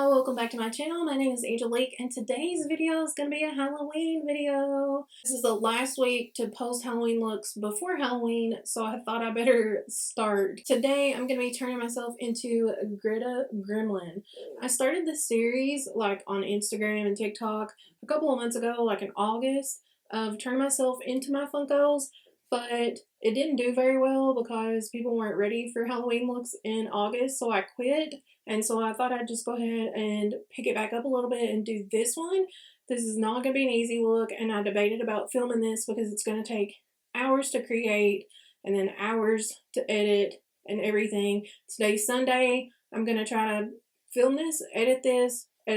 y'all, welcome back to my channel. My name is Angelic and today's video is going to be a Halloween video. This is the last week to post Halloween looks before Halloween, so I thought I better start. Today I'm going to be turning myself into Greta Gremlin. I started this series like on Instagram and TikTok a couple of months ago, like in August, of turning myself into my Funkos, but it didn't do very well because people weren't ready for Halloween looks in August, so I quit. And so I thought I'd just go ahead and pick it back up a little bit and do this one. This is not going to be an easy look, and I debated about filming this because it's going to take hours to create and then hours to edit and everything. Today's Sunday. I'm going to try to film this, edit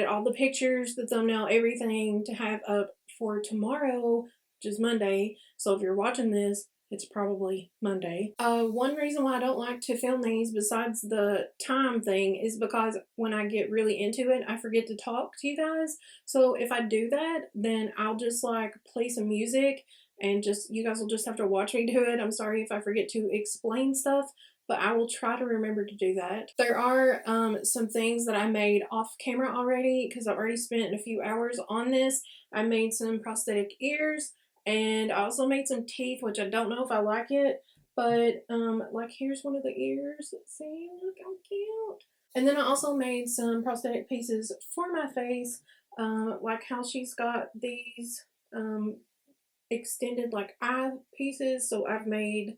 all the pictures, the thumbnail, everything to have up for tomorrow, which is Monday. So if you're watching this, it's probably Monday. One reason why I don't like to film these besides the time thing is because when I get really into it, I forget to talk to you guys. So if I do that, then I'll just like play some music and you guys will just have to watch me do it. I'm sorry if I forget to explain stuff, but I will try to remember to do that. There are some things that I made off camera already because I've already spent a few hours on this. I made some prosthetic ears. And I also made some teeth, which I don't know if I like it, but like here's one of the ears. See, look how cute. And then I also made some prosthetic pieces for my face, like how she's got these extended like eye pieces. So I've made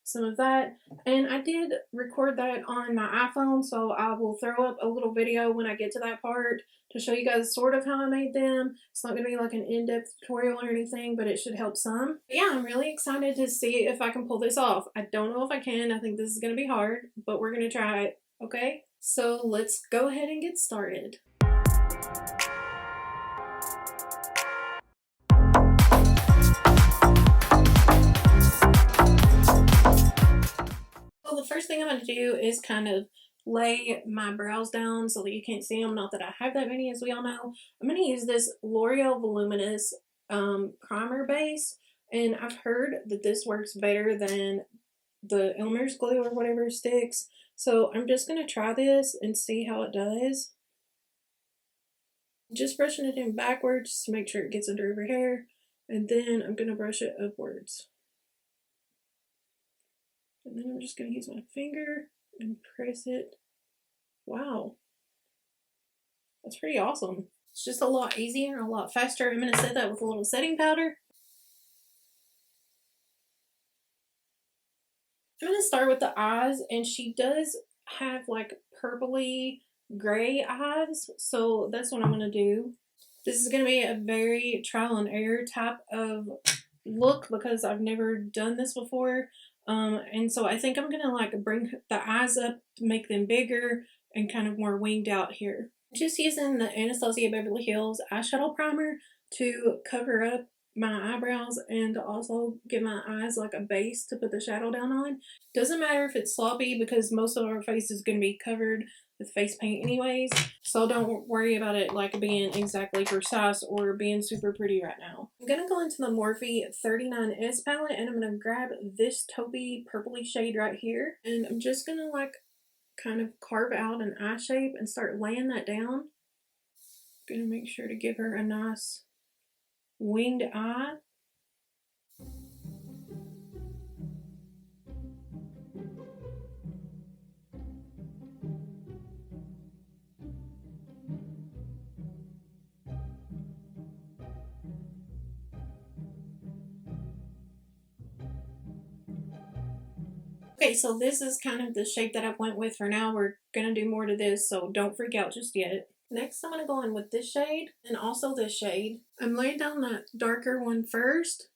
some of that, and I did record that on my iPhone, so I will throw up a little video when I get to that part to show you guys sort of how I made them. It's not going to be like an in-depth tutorial or anything, but it should help some. But yeah, I'm really excited to see if I can pull this off. I don't know if I can. I think this is going to be hard, but we're going to try it, okay? So let's go ahead and get started. So the first thing I'm going to do is kind of lay my brows down so that you can't see them. Not that I have that many, as we all know. I'm going to use this L'Oreal Voluminous primer base, and I've heard that this works better than the Elmer's glue or whatever sticks. So I'm just going to try this and see how it does. Just brushing it in backwards to make sure it gets under every hair, and then I'm going to brush it upwards. And then I'm just going to use my finger and press it. Wow. That's pretty awesome. It's just a lot easier and a lot faster. I'm going to set that with a little setting powder. I'm going to start with the eyes, and she does have like purpley gray eyes, so that's what I'm going to do. This is going to be a very trial and error type of look because I've never done this before. And so I think I'm going to like bring the eyes up to make them bigger and kind of more winged out here. Just using the Anastasia Beverly Hills eyeshadow primer to cover up my eyebrows and also give my eyes like a base to put the shadow down on. Doesn't matter if it's sloppy because most of our face is going to be covered with face paint anyways, so don't worry about it like being exactly precise or being super pretty right now. I'm going to go into the Morphe 39S palette, and I'm going to grab this taupey purpley shade right here, and I'm just going to like kind of carve out an eye shape and start laying that down. I'm going to make sure to give her a nice winged eye. Okay, so this is kind of the shape that I went with for now. We're going to do more to this, so don't freak out just yet. Next, I'm going to go in with this shade and also this shade. I'm laying down that darker one first,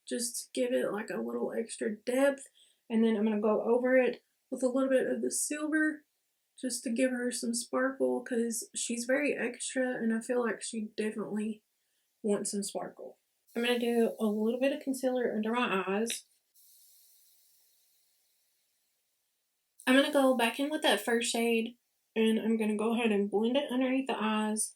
just to give it like a little extra depth. And then I'm going to go over it with a little bit of the silver, just to give her some sparkle, because she's very extra and I feel like she definitely wants some sparkle. I'm going to do a little bit of concealer under my eyes. I'm going to go back in with that first shade, and I'm going to go ahead and blend it underneath the eyes.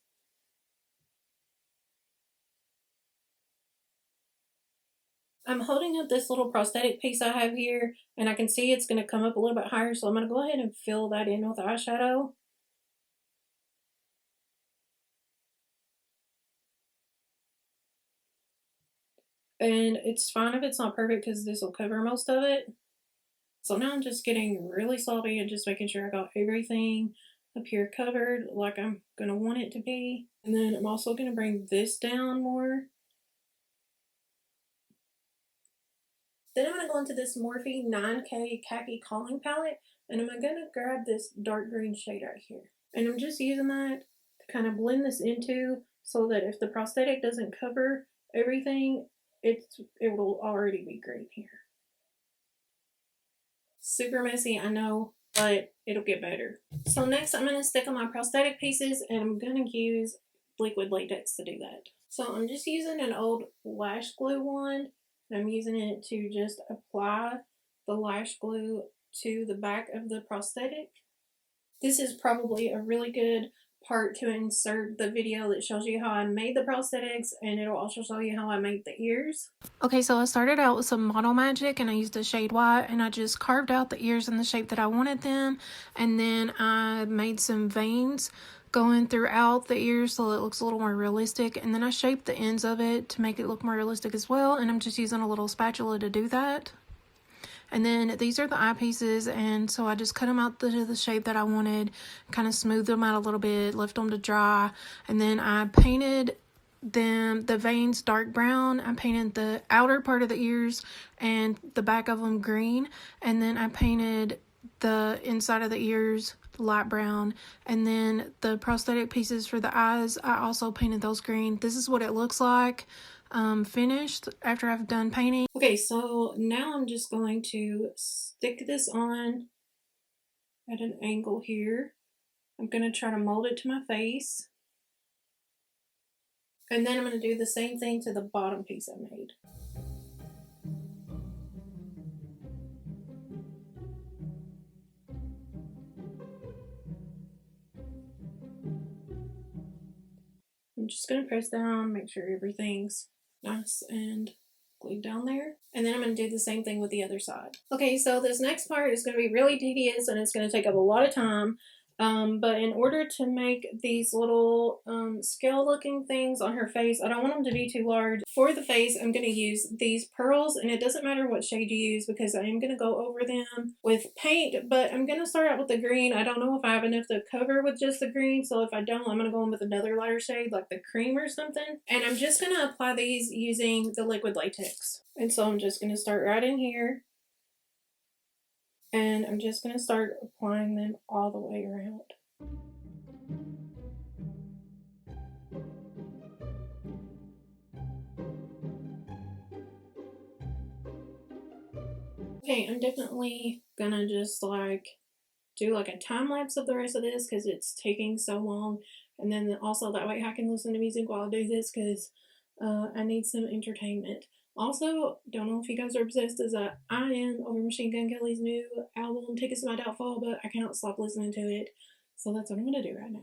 I'm holding up this little prosthetic piece I have here, and I can see it's going to come up a little bit higher, so I'm going to go ahead and fill that in with eyeshadow. And it's fine if it's not perfect because this will cover most of it. So now I'm just getting really sloppy and just making sure I got everything up here covered like I'm going to want it to be. And then I'm also going to bring this down more. Then I'm going to go into this Morphe 9K Khaki Calling Palette, and I'm going to grab this dark green shade right here. And I'm just using that to kind of blend this into so that if the prosthetic doesn't cover everything, it will already be green here. Super messy, I know, but it'll get better. So next I'm going to stick on my prosthetic pieces, and I'm going to use liquid latex to do that. So I'm just using an old lash glue wand. I'm using it to just apply the lash glue to the back of the prosthetic. This is probably a really good part to insert the video that shows you how I made the prosthetics, and it'll also show you how I made the ears. Okay, so I started out with some Model Magic, and I used the shade white, and I just carved out the ears in the shape that I wanted them, and then I made some veins going throughout the ears so it looks a little more realistic, and then I shaped the ends of it to make it look more realistic as well, and I'm just using a little spatula to do that. And then these are the eyepieces, and so I just cut them out to the shape that I wanted, kind of smoothed them out a little bit, left them to dry, and then I painted them, the veins, dark brown. I painted the outer part of the ears and the back of them green, and then I painted the inside of the ears light brown, and then the prosthetic pieces for the eyes, I also painted those green. This is what it looks like finished after I've done painting. Okay, so now I'm just going to stick this on at an angle here. I'm going to try to mold it to my face. And then I'm going to do the same thing to the bottom piece I made. I'm just going to press down, make sure everything's nice and glued down there. And then I'm going to do the same thing with the other side. Okay, so this next part is going to be really tedious and it's going to take up a lot of time. But in order to make these little scale looking things on her face, I don't want them to be too large. For the face, I'm going to use these pearls, and it doesn't matter what shade you use because I am going to go over them with paint, but I'm going to start out with the green. I don't know if I have enough to cover with just the green, so if I don't, I'm going to go in with another lighter shade like the cream or something. And I'm just going to apply these using the liquid latex. And so I'm just going to start right in here. And I'm just going to start applying them all the way around. Okay, I'm definitely going to just like do like a time lapse of the rest of this because it's taking so long. And then also that way I can listen to music while I do this because I need some entertainment. Also, don't know if you guys are obsessed as I am over Machine Gun Kelly's new album, Tickets to My Downfall, but I cannot stop listening to it. So that's what I'm going to do right now.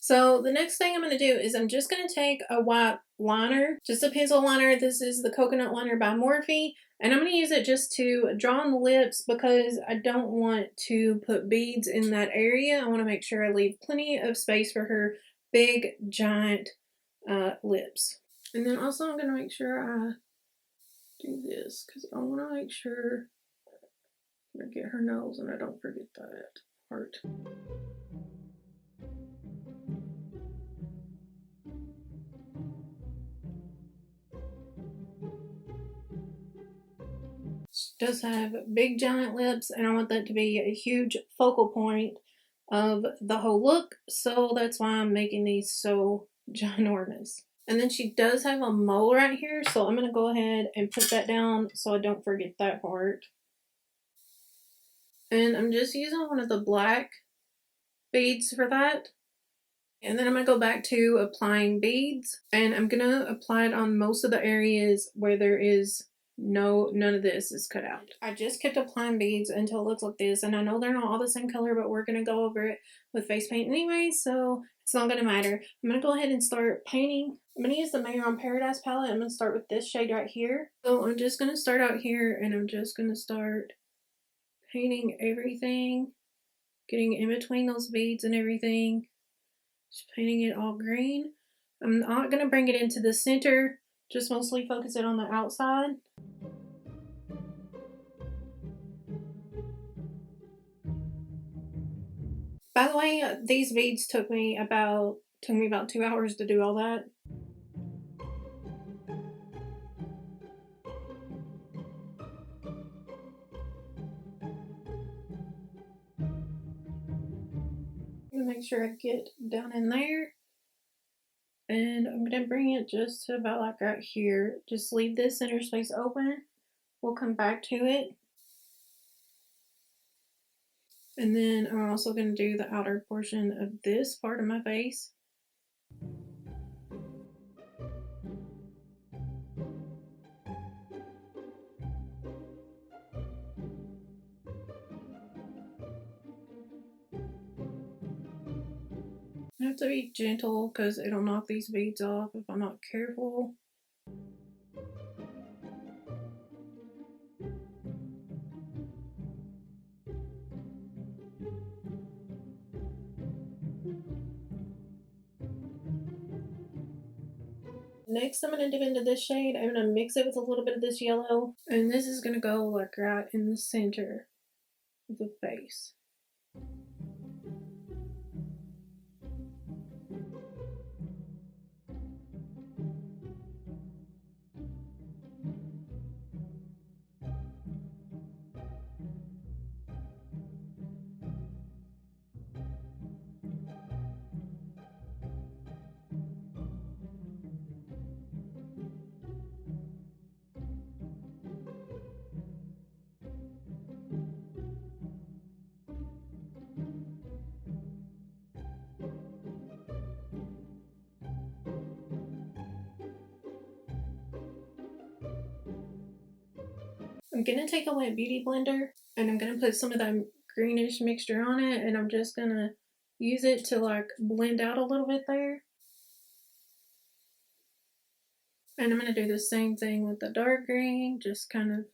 So the next thing I'm going to do is I'm just going to take a white liner, just a pencil liner. This is the Coconut Liner by Morphe. And I'm going to use it just to draw on the lips because I don't want to put beads in that area. I want to make sure I leave plenty of space for her big, giant lips. And then also I'm going to make sure I do this because I want to make sure I get her nose and I don't forget that part. She does have big giant lips and I want that to be a huge focal point of the whole look, so that's why I'm making these so ginormous. And then she does have a mole right here, so I'm going to go ahead and put that down so I don't forget that part. And I'm just using one of the black beads for that. And then I'm going to go back to applying beads, and I'm going to apply it on most of the areas where there is none of this is cut out. I just kept applying beads until it looks like this, and I know they're not all the same color, but we're going to go over it with face paint anyway, so it's not going to matter. I'm going to go ahead and start painting. I'm going to use the Mehron Paradise palette. I'm going to start with this shade right here. So I'm just going to start out here, and I'm just going to start painting everything, getting in between those beads and everything. Just painting it all green. I'm not going to bring it into the center, just mostly focus it on the outside. By the way, these beads took me about 2 hours to do all that. I'm gonna make sure I get down in there. And I'm gonna bring it just to about like right here. Just leave this center space open. We'll come back to it. And then I'm also gonna do the outer portion of this part of my face. I have to be gentle because it'll knock these beads off if I'm not careful. Next, I'm going to dip into this shade. I'm going to mix it with a little bit of this yellow. And this is going to go like right in the center of the face. I'm going to take a wet beauty blender and I'm going to put some of that greenish mixture on it, and I'm just going to use it to like blend out a little bit there. And I'm going to do the same thing with the dark green, just kind of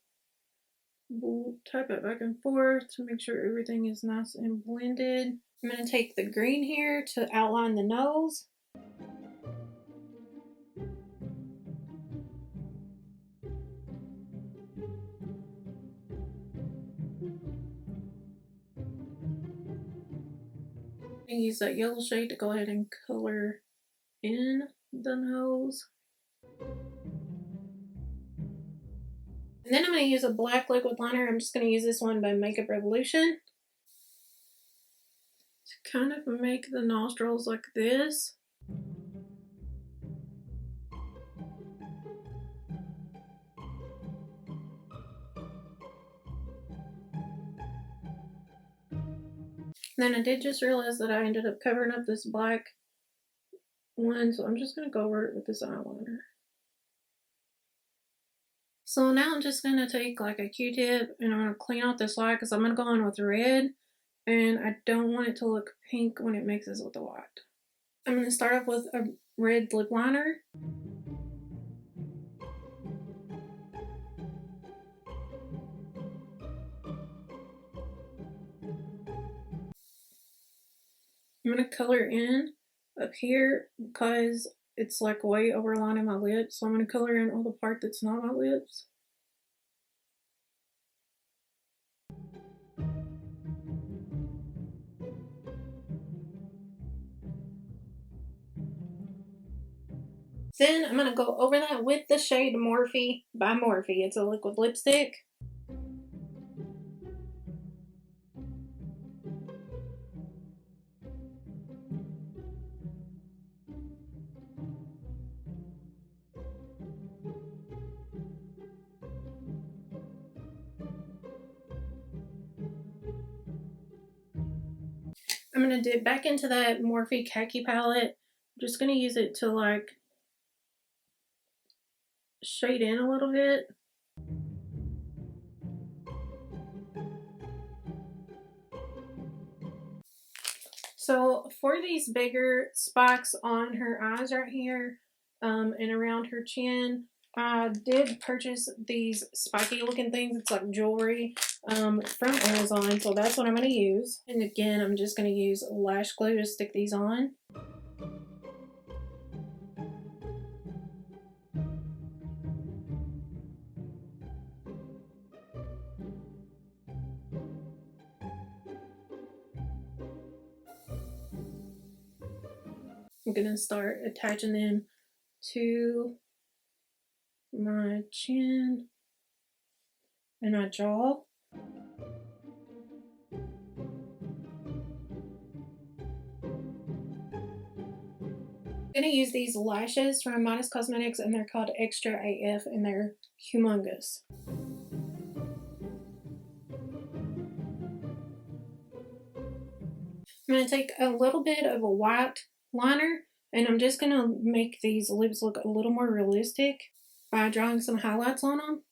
type it back and forth to make sure everything is nice and blended. I'm going to take the green here to outline the nose. And use that yellow shade to go ahead and color in the nose. And then I'm going to use a black liquid liner. I'm just going to use this one by Makeup Revolution to kind of make the nostrils like this. Then I did just realize that I ended up covering up this black one, so I'm just going to go over it with this eyeliner. So now I'm just going to take like a Q-tip and I'm going to clean out this white because I'm going to go in with red, and I don't want it to look pink when it mixes with the white. I'm going to start off with a red lip liner. I'm going to color in up here because it's like way overlining my lips, so I'm going to color in all the part that's not my lips. Then I'm going to go over that with the shade Morphe by Morphe. It's a liquid lipstick. I'm going to dip back into that Morphe khaki palette. I'm just going to use it to like shade in a little bit. So for these bigger spikes on her eyes right here and around her chin, I did purchase these spiky looking things. It's like jewelry from Amazon. So that's what I'm going to use. And again, I'm just going to use lash glue to stick these on. I'm going to start attaching them to my chin and my jaw. I'm going to use these lashes from Minus Cosmetics, and they're called Extra AF, and they're humongous. I'm going to take a little bit of a white liner, and I'm just going to make these lips look a little more realistic by drawing some highlights on them.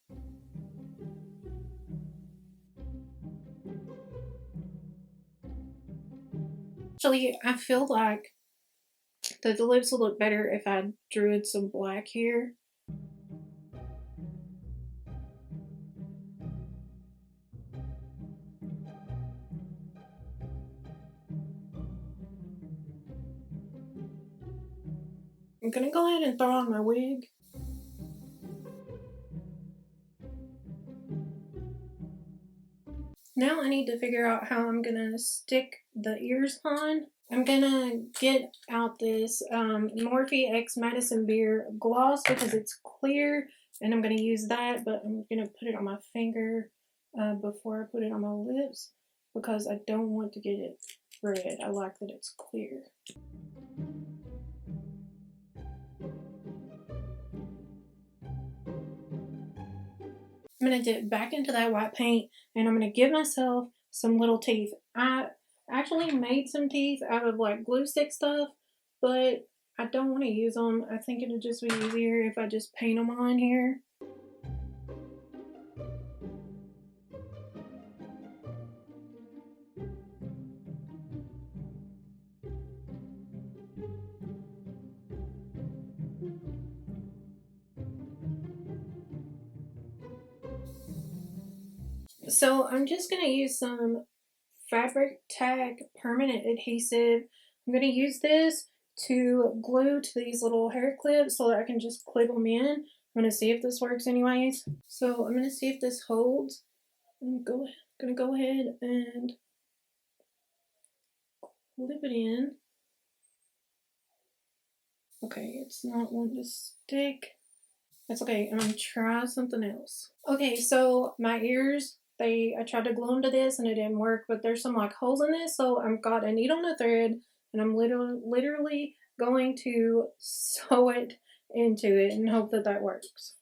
Actually, I feel like that the lips will look better if I drew in some black here. I'm going to go ahead and throw on my wig. Now I need to figure out how I'm going to stick the ears on. I'm going to get out this Morphe X Madison Beer gloss because it's clear, and I'm going to use that, but I'm going to put it on my finger before I put it on my lips because I don't want to get it red. I like that it's clear. I'm going to dip back into that white paint, and I'm going to give myself some little teeth. I actually made some teeth out of like glue stick stuff, but I don't want to use them. I think it'll just be easier if I just paint them on here. So I'm just going to use some Fabric Tag permanent adhesive. I'm going to use this to glue to these little hair clips so that I can just clip them in. I'm going to see if this works anyways. So I'm going to see if this holds. I'm going to go ahead and clip it in. Okay, it's not wanting to stick. That's okay. I'm going to try something else. Okay, so my ears, I tried to glue them to this and it didn't work, but there's some like holes in this, so I've got a needle and a thread, and I'm literally going to sew it into it and hope that that works.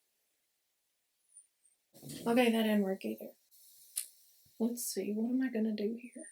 Okay, that didn't work either. Let's see, what am I going to do here?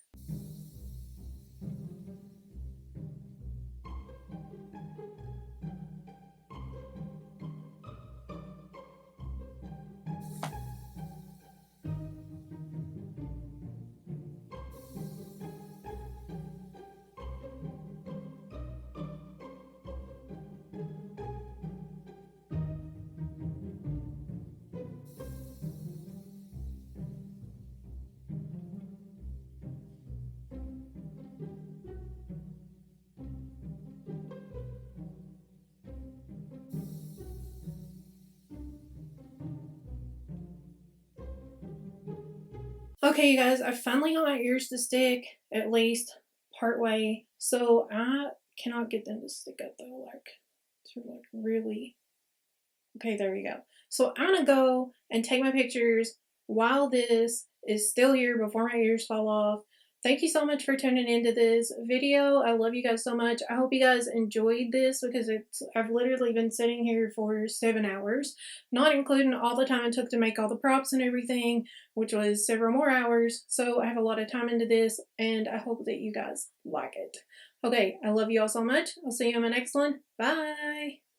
Okay, you guys, I finally got my ears to stick, at least part way. So I cannot get them to stick up though, like, to like really. Okay, there we go. So I'm gonna go and take my pictures while this is still here before my ears fall off. Thank you so much for tuning into this video. I love you guys so much. I hope you guys enjoyed this because I've literally been sitting here for 7 hours, not including all the time it took to make all the props and everything, which was several more hours. So I have a lot of time into this, and I hope that you guys like it. Okay, I love you all so much. I'll see you in my next one. Bye.